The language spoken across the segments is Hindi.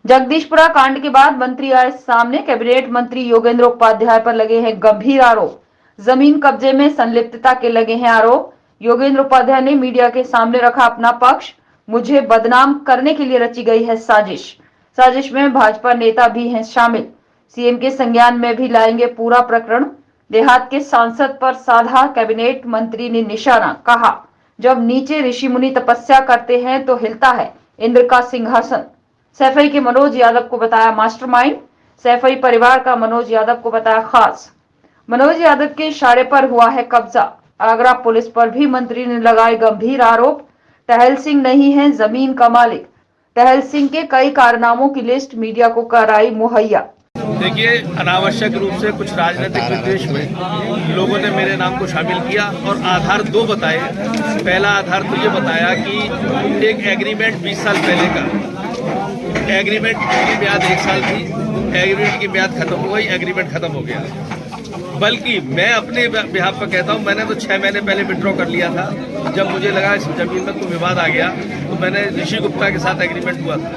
जगदीशपुरा कांड के बाद मंत्री आए सामने। कैबिनेट मंत्री योगेंद्र उपाध्याय पर लगे हैं गंभीर आरोप। जमीन कब्जे में संलिप्तता के लगे हैं आरोप। योगेंद्र उपाध्याय ने मीडिया के सामने रखा अपना पक्ष। मुझे बदनाम करने के लिए रची गई है साजिश। साजिश में भाजपा नेता भी हैं शामिल। सीएम के संज्ञान में भी लाएंगे पूरा प्रकरण। देहात के सांसद पर साधा कैबिनेट मंत्री ने निशाना। कहा, जब नीचे ऋषि मुनि तपस्या करते हैं तो हिलता है इंद्र का सिंहासन। सैफई के मनोज यादव को बताया मास्टरमाइंड। सैफई परिवार का मनोज यादव को बताया खास। मनोज यादव के इशारे पर हुआ है कब्जा। आगरा पुलिस पर भी मंत्री ने लगाए गंभीर आरोप। टहल सिंह नहीं है जमीन का मालिक। टहल सिंह के कई कारनामों की लिस्ट मीडिया को कराई मुहैया। देखिए, अनावश्यक रूप से कुछ राजनीतिक विद्वेष में लोगों ने मेरे नाम को शामिल किया और आधार दो बताए। पहला आधार तो ये बताया कि एक एग्रीमेंट 20 साल पहले का एग्रीमेंट की म्याद 1 साल थी। एग्रीमेंट की म्याद खत्म हो गई, एग्रीमेंट खत्म हो गया। बल्कि मैं अपने बिहाफ पर कहता हूँ, मैंने तो 6 महीने पहले विड्रॉ कर लिया था। जब मुझे लगा इस जमीन में कोई विवाद आ गया तो मैंने ऋषि गुप्ता के साथ एग्रीमेंट हुआ था।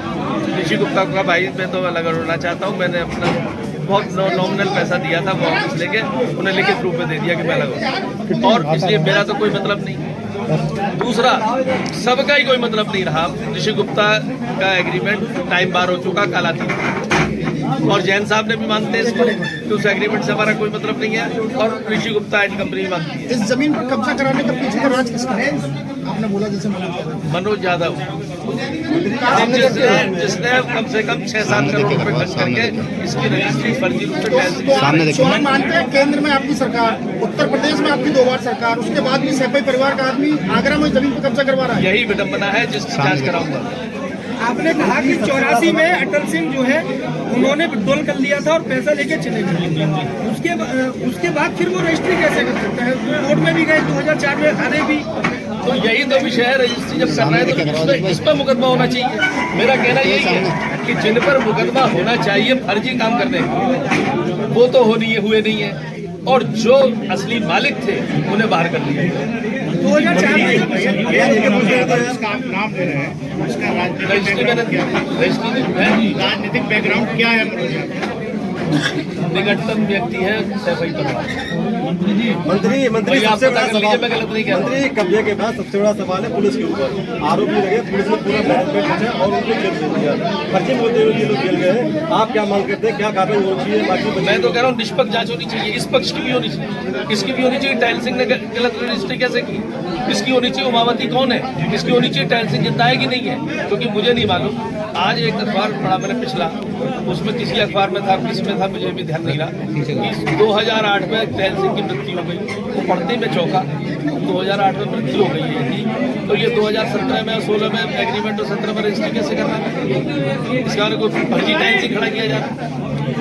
ऋषि गुप्ता को कहा, भाई मैं तो अलग होना चाहता हूँ। मैंने अपना बहुत नॉमिनल पैसा दिया था, वो वापस लेके उन्हें लिखित रूप में दे दिया कि मैं अलग हूँ, और इसलिए मेरा तो कोई मतलब नहीं। दूसरा, सबका ही कोई मतलब नहीं रहा। ऋषि गुप्ता का एग्रीमेंट टाइम बार हो चुका, काला थी, और जैन साहब ने भी मानते हैं इसको कि उस एग्रीमेंट से हमारा कोई मतलब नहीं है, और ऋषि गुप्ता एंड कंपनी मानती है। इस जमीन पर कब्जा कराने का पीछे का राज किसका है? आपने बोला जैसे मनोज यादव, जिसने कम से कम 6-7 करोड़ रुपए खर्च करके इसकी रजिस्ट्री फर्जी रूप से मानते हैं केंद्र में आपकी सरकार, उत्तर प्रदेश में आपकी 2 बार सरकार, उसके बाद भी सैफई परिवार का आदमी आगरा में जमीन पर कब्जा करवा रहा है। यही विडंबना है जिसकी जांच कराऊंगा। आपने कहा कि 84 में अटल सिंह जो है उन्होंने विड्रॉल कर लिया था और पैसा लेके चले गए। उसके बाद फिर वो रजिस्ट्री कैसे कर सकते हैं? कोर्ट में भी गए, 2004 में हारे भी। तो यही तो विषय है, रजिस्ट्री जब करना है तो इस पर मुकदमा होना चाहिए। मेरा कहना यही है कि जिन पर मुकदमा होना चाहिए फर्जी काम करने वो तो हुए नहीं है, और जो असली मालिक थे उन्हें बाहर कर दिया। 2004 में नाम ले रहे हैं, उसका राजनीतिक बैकग्राउंड क्या है? निकटतम व्यक्ति है सैफई परिवार। मंत्री सबसे बड़ा सवाल, गलत नहीं कह रहा। मंत्री कब्जे के बाद सबसे बड़ा सवाल है पुलिस के ऊपर। आरोपी लगे, पुलिस ने पूरा मैनेजमेंट है और उनको जेल भेज दिया। फर्जी बोलते हुए लोग जेल गए। आप क्या मांग करते हैं, क्या कार्रवाई होनी चाहिए? बाकी मैं तो कह रहा हूँ निष्पक्ष जांच होनी चाहिए। इस पक्ष की भी होनी चाहिए, इसकी भी होनी चाहिए। टहल सिंह ने गलत रजिस्ट्री कैसे की, इसकी होनी चाहिए। उमावती कौन है, इसकी होनी चाहिए। टहल सिंह जिंदा है कि नहीं है, क्योंकि मुझे नहीं मालूम। आज एक अखबार पढ़ा मैंने पिछला, उसमें किसी अखबार में था, किसमें था मुझे भी ध्यान नहीं रहा, कि 2008 में टहल सिंह की मृत्यु हो गई। वो पढ़ते ही मैं चौंका। 2008 में मृत्यु हो गई है, तो ये 2017 में 16 में एग्रीमेंट और 17 में रजिस्ट्री कैसे करना है? इसका कोई फर्जी टाइम से खड़ा किया जा रहा है।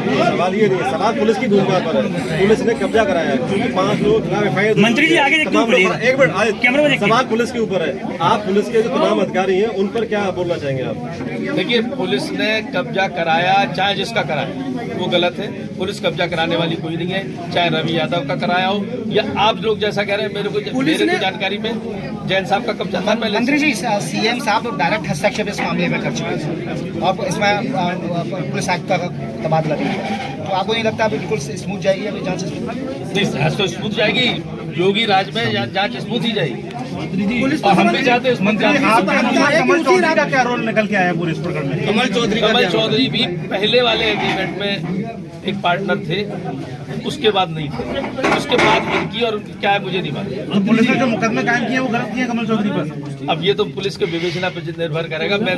सवाल ये नहीं है, सवाल पुलिस की भूमिका पर है। पुलिस ने कब्जा कराया है क्योंकि 5 लोग खिलाफ मंत्री जी आगे एक मिनट, सवाल पुलिस के ऊपर है। आप पुलिस के जो तमाम अधिकारी हैं उन पर क्या बोलना चाहेंगे आप? देखिए, पुलिस ने कब्जा कराया, चाहे जिसका कराया वो गलत है। पुलिस कब्जा कराने वाली कोई नहीं है, चाहे रवि यादव का कराया हो या आप लोग जैसा कह रहे हैं। मेरे जानकारी में जैन साहब का कब्जा था पहले। मंत्री जी, सीएम साहब डायरेक्ट हस्तक्षेप इस मामले में कर चुके हैं और इसमें पुलिस आयुक्त का तबादला भी है, तो आपको नहीं लगता बिल्कुल स्मूथ जाएगी अभी जांच? नहीं, तो स्मूथ जाएगी। योगी राज में जांच स्मूथ ही जाएगी, और हम भी चाहते हैं। कमल चौधरी का क्या रोल निकल के आया पूरे इस प्रकरण में? कमल चौधरी भी पहले वाले एग्रीमेंट में एक पार्टनर थे, उसके बाद नहीं थे। उसके बाद इनकी और क्या है मुझे नहीं मालूम। पुलिस ने जो मुकदमे कायम किए वो गलत किए कमल चौधरी पर। अब ये तो पुलिस के विवेचना पर निर्भर करेगा। मैं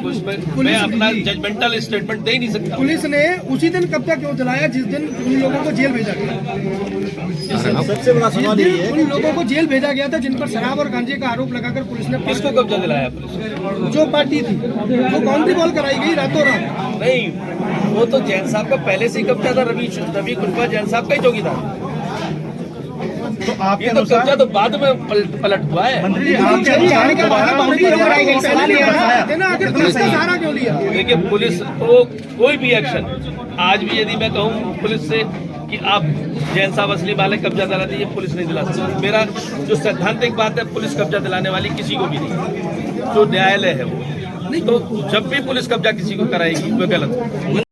अपना जजमेंटल स्टेटमेंट दे ही नहीं सकता। पुलिस ने उसी दिन कब्जा क्यों दिलाया जिस दिन उन लोगों को जेल भेजा गया? सबसे बड़ा सवाल ये है, उन लोगों को जेल भेजा गया था जिन पर शराब और गांजे का आरोप लगाकर पुलिस ने। किसको कब्जा दिलाया पुलिस? जो पार्टी थी वो काउंट्री बॉल कराई गई रातों रात। नहीं, वो तो जैन साहब का पहले से ही कब्जा था। रवि कुंडवा जैन साहब का ही चौकीदार। तो आपके ये तो कब्जा तो बाद में पलट हुआ है। मंत्री जी, देखिए, पुलिस को कोई भी एक्शन, आज भी यदि मैं कहूँ पुलिस से कि आप जैन साहब असली मालिक कब्जा दिला दीजिए, पुलिस नहीं दिला सकती। मेरा जो सैद्धांतिक बात है, पुलिस कब्जा दिलाने वाली किसी को भी नहीं, जो न्यायालय है वो तो जब भी पुलिस कब्जा किसी को कराएगी वो गलत है।